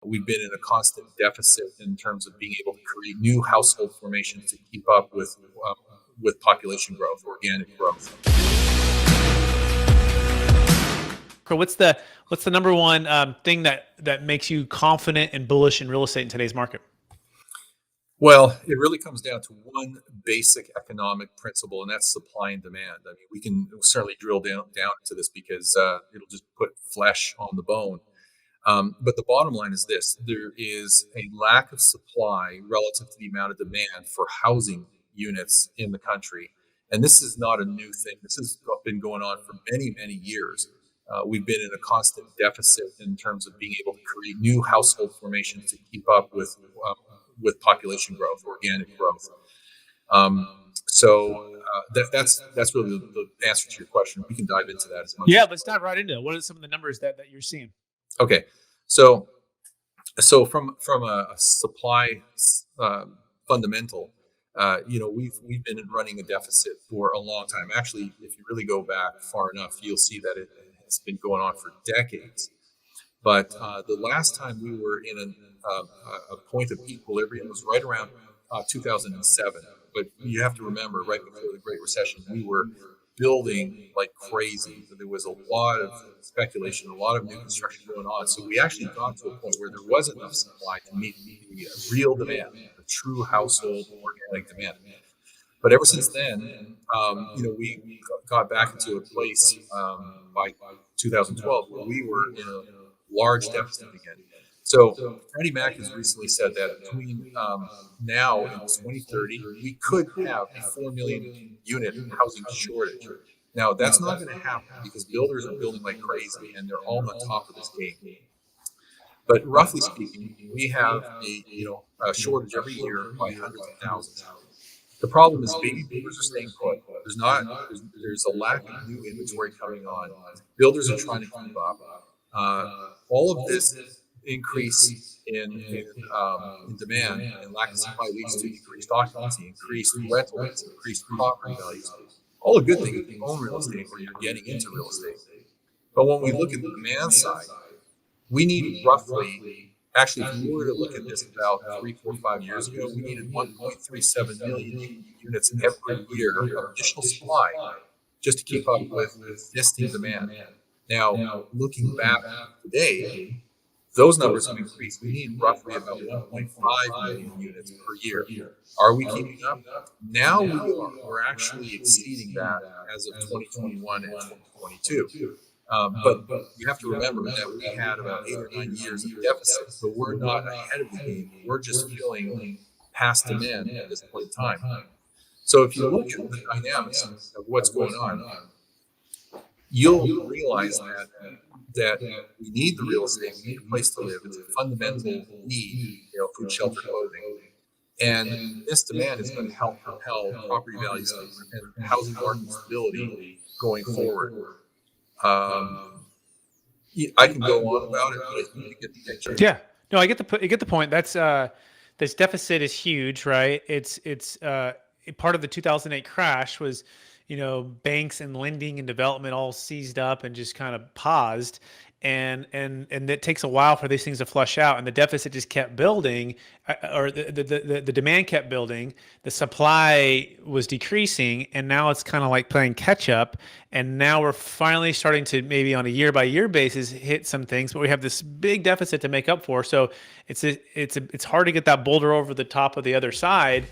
We've been in a constant deficit in terms of being able to create new household formations to keep up with population growth, organic growth. What's the number one thing that makes you confident and bullish in real estate in today's market? Well, it really comes down to one basic economic principle, and that's supply and demand. I mean, we can certainly drill down into this because it'll just put flesh on the bone. But the bottom line is this: there is a lack of supply relative to the amount of demand for housing units in the country. And this is not a new thing. This has been going on for many, many years. We've been in a constant deficit in terms of being able to create new household formations to keep up with population growth, organic growth. That's really the answer to your question. We can dive into that as much. Yeah, let's dive right into it. What are some of the numbers that you're seeing? Okay, so from a supply fundamental, we've been running a deficit for a long time. Actually, if you really go back far enough, you'll see that it's been going on for decades. But the last time we were in a point of equilibrium was right around 2007. But you have to remember, right before the Great Recession, we were building like crazy. There was a lot of speculation, a lot of new construction going on. So we actually got to a point where there was enough supply to meet the real demand, the true household organic demand. But ever since then, we got back into a place by 2012 where we were in a large deficit again. So Freddie Mac has recently said that between now and 2030, we could have a 4 million unit housing shortage. Now, that's not going to happen because builders are building like crazy and they're all on top of this game. But roughly speaking, we have a shortage every year by hundreds of thousands. The problem is baby boomers are staying put. There's a lack of new inventory coming on. Builders are trying to keep up. All of this increase in demand and lack of supply leads to increased occupancy, increased rental rates, increased property values. All a good thing if you own real estate or you're getting into real estate. But when we look at the demand side, we need roughly, actually, if you were to look at this about 3, 4, 5 years ago, we needed 1.37 million units every year of additional supply just to keep up with existing demand. Now, looking back today, those numbers have increased. We need roughly about 1.5 million units per year. Are we keeping up? Now we are. We're actually exceeding that as of 2021 and 2022. But you have to remember that we had about 8 or 9 years of deficit, so we're not ahead of the game. We're just filling past demand at this point in time. So if you look at the dynamics of what's going on, you'll realize that we need the real estate, we need a place to live. It's a fundamental need, food, shelter, clothing. And this demand is going to help propel property values and housing market stability going forward. I can go on about it, but I think you get the picture. Yeah, no, I get the point. That's this deficit is huge, right? It's part of the 2008 crash was, banks and lending and development all seized up and just kind of paused. And it takes a while for these things to flush out, and the deficit just kept building, or the demand kept building, the supply was decreasing, and now it's kind of like playing catch up. And now we're finally starting to maybe on a year by year basis hit some things, but we have this big deficit to make up for. So it's hard to get that boulder over the top of the other side.